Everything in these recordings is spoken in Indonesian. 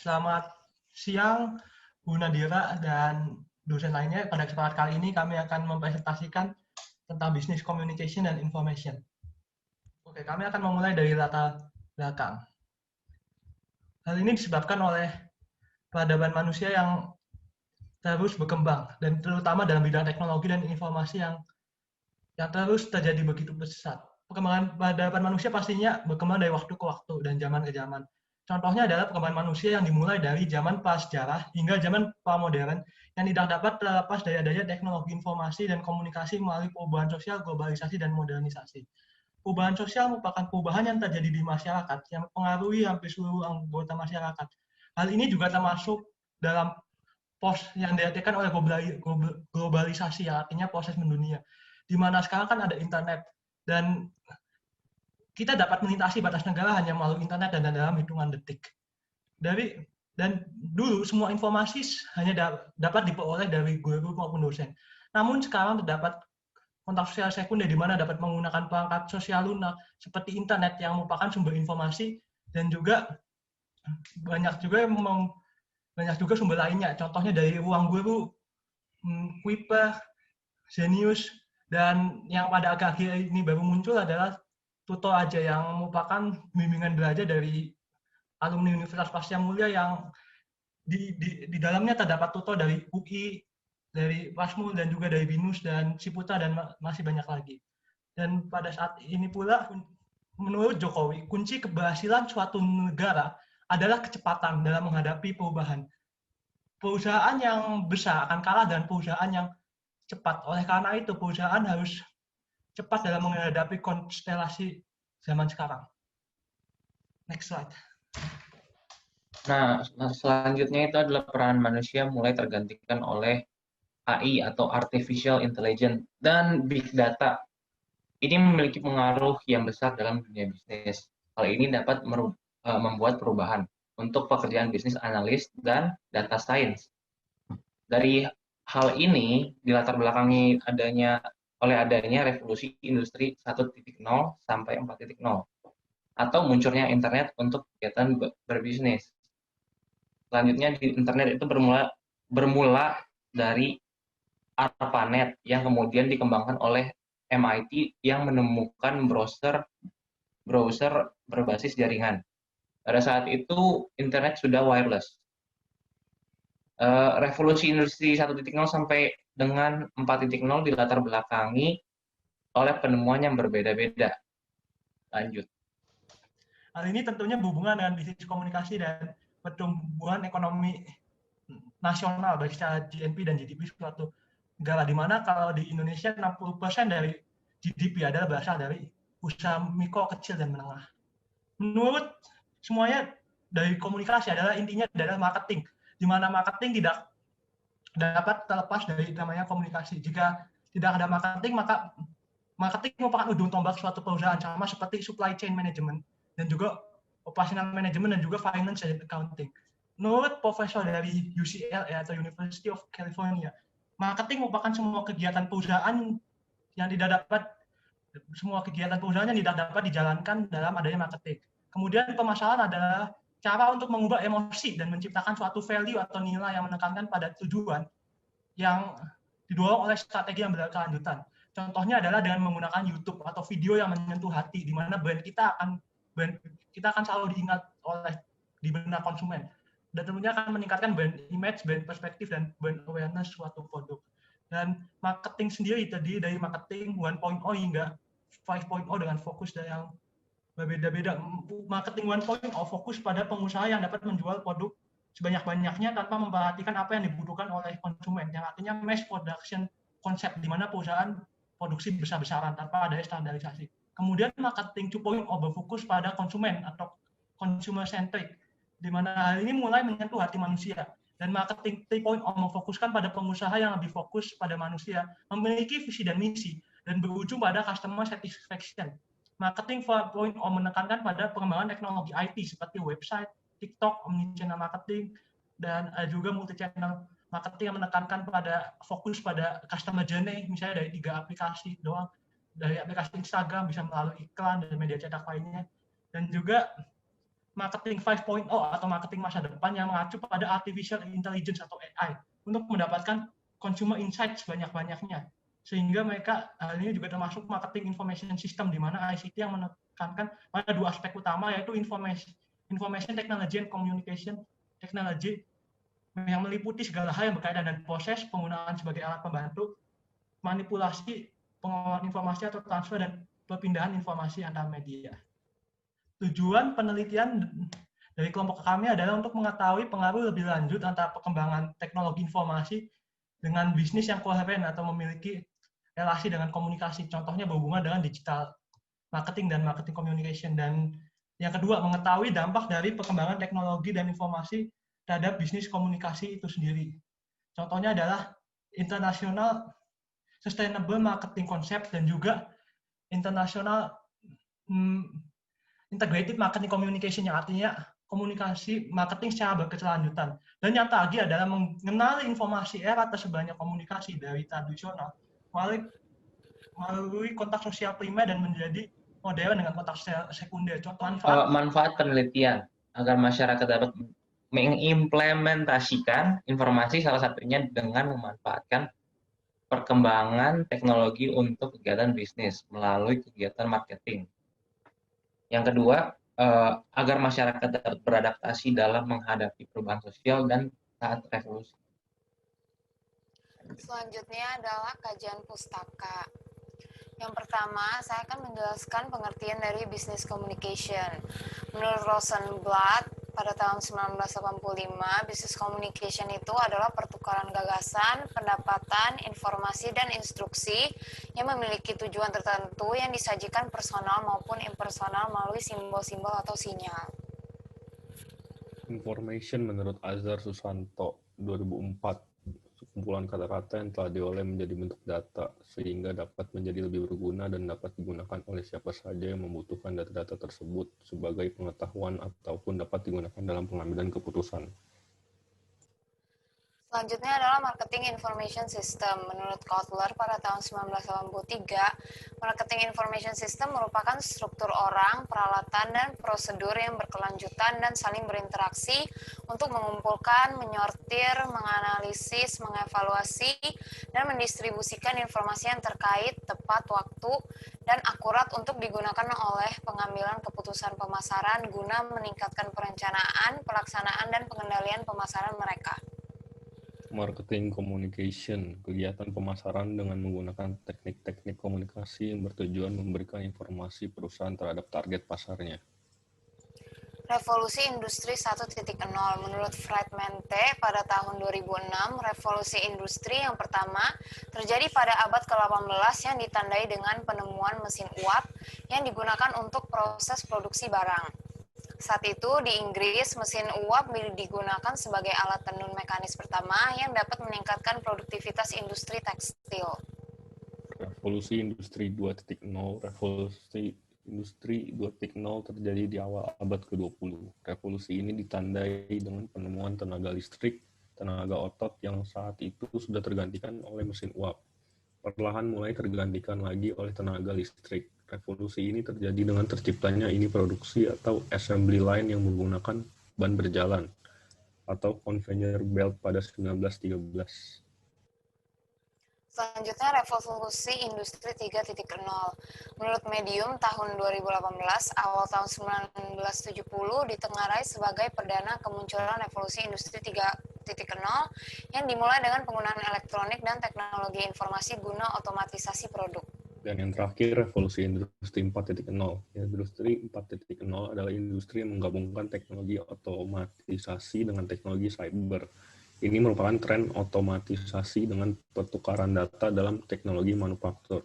Selamat siang, Bu Nadira dan dosen lainnya. Pada kesempatan kali ini kami akan mempresentasikan tentang Business Communication dan Information. Oke, kami akan memulai dari latar belakang. Hal ini disebabkan oleh peradaban manusia yang terus berkembang, dan terutama dalam bidang teknologi dan informasi yang terus terjadi begitu pesat. Perkembangan peradaban manusia pastinya berkembang dari waktu ke waktu dan zaman ke zaman. Contohnya adalah perkembangan manusia yang dimulai dari zaman prasejarah hingga zaman pramodern yang tidak dapat terlepas dari adanya teknologi informasi dan komunikasi melalui perubahan sosial, globalisasi, dan modernisasi. Perubahan sosial merupakan perubahan yang terjadi di masyarakat yang mempengaruhi hampir seluruh anggota masyarakat. Hal ini juga termasuk dalam yang diartikan oleh globalisasi, yang artinya proses mendunia, di mana sekarang kan ada internet dan kita dapat melintasi batas negara hanya melalui internet dan dalam hitungan detik. Dan dulu semua informasi hanya dapat diperoleh dari guru maupun dosen. Namun sekarang terdapat kontak sosial sekunder di mana dapat menggunakan perangkat sosial lunak seperti internet yang merupakan sumber informasi, dan juga banyak juga sumber lainnya. Contohnya dari Ruang Guru, Kuiper, Zenius, dan yang pada akhir-akhir ini baru muncul adalah Tuto Aja, yang merupakan bimbingan belajar dari alumni Universitas Pasca Mulia yang di dalamnya terdapat tutor dari UI, dari Pasmul, dan juga dari BINUS dan Ciputa, dan masih banyak lagi. Dan pada saat ini pula, menurut Jokowi, kunci keberhasilan suatu negara adalah kecepatan dalam menghadapi perubahan. Perusahaan yang besar akan kalah dengan perusahaan yang cepat. Oleh karena itu, perusahaan harus cepat dalam menghadapi konstelasi zaman sekarang. Next slide. Nah, selanjutnya itu adalah peran manusia mulai tergantikan oleh AI atau Artificial Intelligence dan Big Data. Ini memiliki pengaruh yang besar dalam dunia bisnis. Hal ini dapat membuat perubahan untuk pekerjaan bisnis analis dan data science. Dari hal ini dilatar belakangi oleh adanya revolusi industri 1.0 sampai 4.0 atau munculnya internet untuk kegiatan berbisnis. Selanjutnya di internet itu bermula dari ARPANET yang kemudian dikembangkan oleh MIT yang menemukan browser berbasis jaringan. Pada saat itu internet sudah wireless. Revolusi industri 1.0 sampai dengan 4.0 dilatar belakangi oleh penemuan yang berbeda-beda. Lanjut. Hal ini tentunya berhubungan dengan bisnis komunikasi dan pertumbuhan ekonomi nasional baik secara GNP dan GDP suatu negara, di mana kalau di Indonesia 60% dari GDP adalah berasal dari usaha mikro, kecil, dan menengah. Menurut semuanya dari komunikasi adalah intinya adalah marketing, di mana marketing tidak dapat terlepas dari namanya komunikasi. Jika tidak ada marketing, maka marketing merupakan ujung tombak suatu perusahaan, sama seperti supply chain management dan juga operational management dan juga finance and accounting. Menurut profesor dari UCLA atau University of California, marketing merupakan semua kegiatan perusahaan yang tidak dapat dijalankan dalam adanya marketing. Kemudian permasalahan adalah cara untuk mengubah emosi dan menciptakan suatu value atau nilai yang menekankan pada tujuan yang didorong oleh strategi yang berkelanjutan. Contohnya adalah dengan menggunakan YouTube atau video yang menyentuh hati, di mana brand kita akan selalu diingat di benak konsumen. Dan tentunya akan meningkatkan brand image, brand perspektif, dan brand awareness suatu produk. Dan marketing sendiri terdiri dari marketing 1.0 hingga 5.0 dengan fokus yang berbeda-beda. Marketing 1.0 fokus pada pengusaha yang dapat menjual produk sebanyak-banyaknya tanpa memperhatikan apa yang dibutuhkan oleh konsumen, yang artinya mass production konsep, di mana perusahaan produksi besar-besaran tanpa ada standarisasi. Kemudian marketing 2.0 berfokus pada konsumen atau consumer centric, di mana hal ini mulai menyentuh hati manusia. Dan marketing 3.0 memfokuskan pada pengusaha yang lebih fokus pada manusia, memiliki visi dan misi, dan berujung pada customer satisfaction. Marketing 4.0 menekankan pada pengembangan teknologi IT seperti website, TikTok, omnichannel marketing, dan juga multi-channel marketing yang menekankan pada fokus pada customer journey, misalnya dari 3 aplikasi doang, dari aplikasi Instagram bisa melalui iklan dan media cetak lainnya. Dan juga marketing 5.0 atau marketing masa depan yang mengacu pada artificial intelligence atau AI untuk mendapatkan consumer insight sebanyak-banyaknya. Sehingga mereka hal ini juga termasuk marketing information system, di mana ICT yang menekankan pada dua aspek utama, yaitu information technology and communication technology, yang meliputi segala hal yang berkaitan dengan proses penggunaan sebagai alat pembantu, manipulasi, pengolahan informasi atau transfer dan perpindahan informasi antar media. Tujuan penelitian dari kelompok kami adalah untuk mengetahui pengaruh lebih lanjut antara perkembangan teknologi informasi dengan bisnis yang koheren atau memiliki relasi dengan komunikasi. Contohnya berhubungan dengan digital marketing dan marketing communication. Dan yang kedua, mengetahui dampak dari perkembangan teknologi dan informasi terhadap bisnis komunikasi itu sendiri. Contohnya adalah international sustainable marketing concept dan juga international integrated marketing communication, yang artinya komunikasi marketing secara berkelanjutan. Dan yang terakhir adalah mengenali informasi era tersebarnya komunikasi dari tradisional melalui kontak sosial primer dan menjadi modern dengan kontak sekunder. Contoh manfaat penelitian agar masyarakat dapat mengimplementasikan informasi, salah satunya dengan memanfaatkan perkembangan teknologi untuk kegiatan bisnis melalui kegiatan marketing. Yang kedua, agar masyarakat dapat beradaptasi dalam menghadapi perubahan sosial dan saat revolusi. Selanjutnya adalah kajian pustaka. Yang pertama, saya akan menjelaskan pengertian dari business communication. Menurut Rosenblatt, pada tahun 1985, business communication itu adalah pertukaran gagasan, pendapatan, informasi, dan instruksi yang memiliki tujuan tertentu yang disajikan personal maupun impersonal melalui simbol-simbol atau sinyal. Information menurut Azhar Susanto, 2004. Kumpulan kata-kata yang telah diolah menjadi bentuk data, sehingga dapat menjadi lebih berguna dan dapat digunakan oleh siapa saja yang membutuhkan data-data tersebut sebagai pengetahuan ataupun dapat digunakan dalam pengambilan keputusan. Selanjutnya adalah marketing information system. Menurut Kotler pada tahun 1983, marketing information system merupakan struktur orang, peralatan, dan prosedur yang berkelanjutan dan saling berinteraksi untuk mengumpulkan, menyortir, menganalisis, mengevaluasi, dan mendistribusikan informasi yang terkait, tepat waktu, dan akurat untuk digunakan oleh pengambilan keputusan pemasaran guna meningkatkan perencanaan, pelaksanaan, dan pengendalian pemasaran mereka. Marketing communication, kegiatan pemasaran dengan menggunakan teknik-teknik komunikasi yang bertujuan memberikan informasi perusahaan terhadap target pasarnya. Revolusi Industri 1.0. Menurut Friedman T. pada tahun 2006, revolusi industri yang pertama terjadi pada abad ke-18 yang ditandai dengan penemuan mesin uap yang digunakan untuk proses produksi barang. Saat itu di Inggris, mesin uap digunakan sebagai alat tenun mekanis pertama yang dapat meningkatkan produktivitas industri tekstil. Revolusi Industri 2.0. Revolusi Industri 2.0 terjadi di awal abad ke-20. Revolusi ini ditandai dengan penemuan tenaga listrik, tenaga otot yang saat itu sudah tergantikan oleh mesin uap. Perlahan mulai tergantikan lagi oleh tenaga listrik. Revolusi ini terjadi dengan terciptanya ini produksi atau assembly line yang menggunakan ban berjalan atau conveyor belt pada 1913. Selanjutnya revolusi industri 3.0. Menurut Medium tahun 2018, awal tahun 1970 ditengarai sebagai perdana kemunculan revolusi industri 3.0 yang dimulai dengan penggunaan elektronik dan teknologi informasi guna otomatisasi produk. Dan yang terakhir, revolusi industri 4.0. Industri 4.0 adalah industri yang menggabungkan teknologi otomatisasi dengan teknologi cyber. Ini merupakan tren otomatisasi dengan pertukaran data dalam teknologi manufaktur.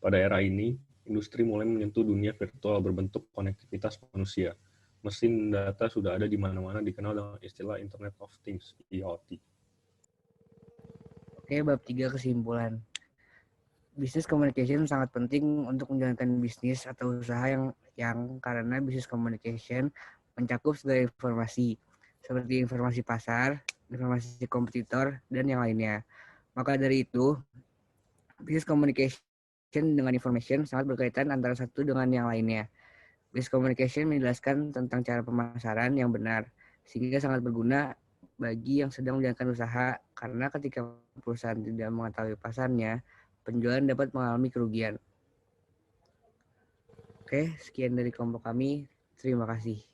Pada era ini, industri mulai menyentuh dunia virtual berbentuk konektivitas manusia. Mesin data sudah ada di mana-mana, dikenal dengan istilah Internet of Things, IoT. Oke, bab 3 kesimpulan. Business communication sangat penting untuk menjalankan bisnis atau usaha yang karena business communication mencakup segala informasi, seperti informasi pasar, informasi kompetitor, dan yang lainnya. Maka dari itu, business communication dengan information sangat berkaitan antara satu dengan yang lainnya. Business communication menjelaskan tentang cara pemasaran yang benar, sehingga sangat berguna bagi yang sedang menjalankan usaha, karena ketika perusahaan tidak mengetahui pasarnya, penjualan dapat mengalami kerugian. Oke, sekian dari kelompok kami. Terima kasih.